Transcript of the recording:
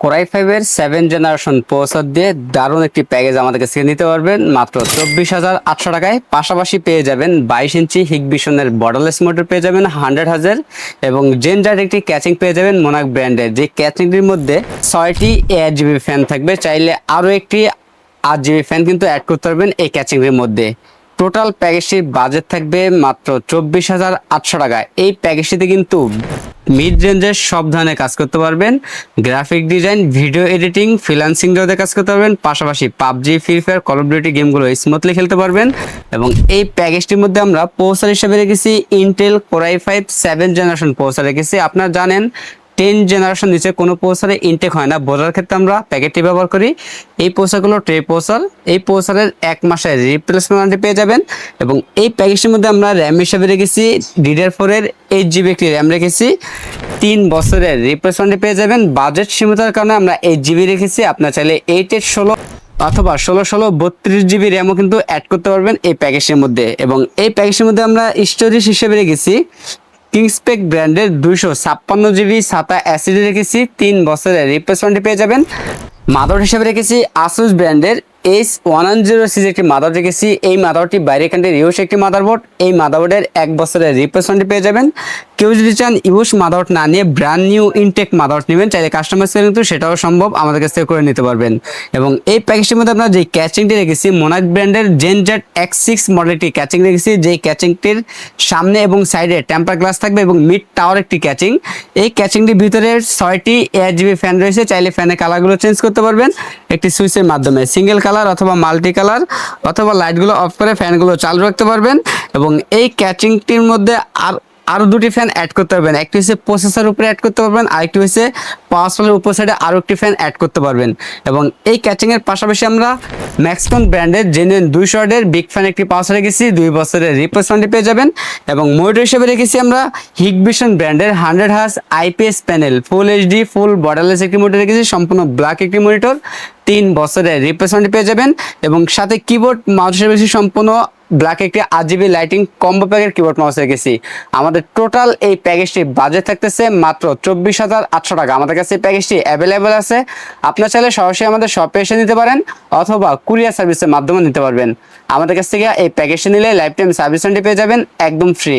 Core i 5 এর 7 generation processor দিয়ে দারুণ একটি প্যাকেজ আমাদের কাছে নিতে পারবেন মাত্র 24,800 টাকায়। পাশাপাশি পেয়ে যাবেন 22 ইঞ্চি হিগবিশনের বর্ডারলেস মোটর পেয়ে যাবেন 100 হাজার এবং জেনজার একটি ক্যাচিং পেয়ে যাবেন মোনাক ব্র্যান্ডের, যে ক্যাচিংটির মধ্যে 6টি 8GB ফ্যান থাকবে। চাইলে আরও একটি 8GB ফ্যান কিন্তু অ্যাড করতে পারবেন এই ক্যাচিংটির মধ্যে। টোটাল প্যাকেজটির বাজেট থাকবে মাত্র 24,800 টাকা। এই প্যাকেজটিতে কিন্তু মিড রেঞ্জের সব ধরনের কাজ করতে পারবেন, graphic design, video editing, freelancing জগতে কাজ করতে পারবেন, পাশাপাশি PUBG, free fire, call of duty গেমগুলো স্মুথলি খেলতে পারবেন। এবং এই প্যাকেজটির মধ্যে আমরা প্রসেসর হিসেবে রেখেছি ইন্টেল কোরাই 5 7 জেনারেশন প্রসেসর রেখেছি। আপনারা জানেন 10 জেনারেশন নিচে কোনো প্রসেসরে ইনটেক হয় না, বোঝার ক্ষেত্রে আমরা প্যাকেটটি ব্যবহার করি। এই প্রসেসরগুলো ট্রে প্রসেসর, এই প্রসেসরের 1 মাসের রিপ্লেসমেন্ট ওয়ারেন্টি পেয়ে যাবেন। এবং এই প্যাকেজটির মধ্যে আমরা র্যাম হিসেবে রেখেছি DDR4 এর 8GB একটি র্যাম রেখেছি, 3 বছরের রিপ্লেসমেন্ট পেয়ে যাবেন। বাজেট সীমিতার কারণে আমরা 8GB রেখেছি, আপনার চাইলে 8/8/16 অথবা 16/16 32GB র্যামও কিন্তু অ্যাড করতে পারবেন এই প্যাকেজের মধ্যে। এবং এই প্যাকেজের মধ্যে আমরা স্টোরেজ হিসেবে রেখেছি কিংসপেক ব্র্যান্ডের 256GB SATA SSD রেখেছি, 3 বছরের রিপ্লেসমেন্ট পেয়ে যাবেন। মাদারবোর্ড হিসেবে রেখেছি আসুস ব্র্যান্ডের H110 সিরিজ একটি মাদারবোর্ড রেখেছি। এই মাদারবোর্ডটি বাইরে কান্ট্রির ইউস একটি মাদারবোর্ড। এই মাদারবোর্ডের 1 বছরের রিপ্লেসমেন্ট পেয়ে যাবেন। কেউ যদি চান ইউস মাদারবোর্ড না নিয়ে ব্র্যান্ড নিউ ইনটেক মাদারবোর্ড নেবেন, চাইলে কাস্টমাইজ করে কিন্তু সেটাও সম্ভব, আমাদের কাছ থেকে করে নিতে পারবেন। এবং এই প্যাকেজটির মধ্যে আমরা যে ক্যাচিংটি রেখেছি মোনাক ব্র্যান্ডের জেনজেট X6 মডেলটি ক্যাচিং রেখেছি, যেই ক্যাচিংটির সামনে এবং সাইডে টেম্পার গ্লাস থাকবে এবং মিড টাওয়ার একটি ক্যাচিং। এই ক্যাচিংটির ভিতরে 6টি 8GB ফ্যান রয়েছে, চাইলে ফ্যানের কালারগুলো চেঞ্জ করতে পারবেন একটি সুইচের মাধ্যমে, সিঙ্গেল কালার অথবা মাল্টি কালার, অথবা লাইটগুলো অফ করে ফ্যানগুলো চালু রাখতে পারবেন। এবং এই ক্যাচিংটির মধ্যে আরো দুটি ফ্যান অ্যাড করতে পারবেন, একটি হচ্ছে প্রসেসর উপরে অ্যাড করতে পারবেন, আরেকটি হচ্ছে পাওয়ার সাপ্লাইয়ের উপর সাইডে আরো একটি ফ্যান অ্যাড করতে পারবেন। এবং এই ক্যাচিং এর পাশাপাশি আমরা ম্যাক্সকন ব্র্যান্ডের জেনুইন 200 ওয়াটের বিগ ফ্যান একটি পাওয়ার রেখেছি, 2 বছরের রিপ্লেসমেন্ট পেয়ে যাবেন। এবং মনিটর হিসেবে রেখেছি আমরা হিগবিশন ব্র্যান্ডের 100 হার্জ IPS প্যানেল ফুল HD ফুল বর্ডারলেস একটি মনিটর রেখেছি, সম্পূর্ণ ব্ল্যাক একটি মনিটর, 3 বছরের রিপ্লেসমেন্ট পেয়ে যাবেন। এবং সাথে কিবোর্ড মাউস হিসেবে সম্পূর্ণ ব্ল্যাক একটি RGB লাইটিং কম্বো প্যাকের কিবোর্ড মাউস রেখেছি। আমাদের টোটাল এই প্যাকেজটি বাজেট থাকতেছে মাত্র 24,800 টাকা। আমাদের কাছে এই প্যাকেজটি অ্যাভেলেবেল আছে, আপনার চাইলে সরাসরি আমাদের শপে এসে নিতে পারেন অথবা কুরিয়ার সার্ভিসের মাধ্যমে নিতে পারবেন। আমাদের কাছ থেকে এই প্যাকেজটি নিলে লাইফ টাইম সার্ভিস ওয়ারেন্টি পেয়ে যাবেন একদম ফ্রি।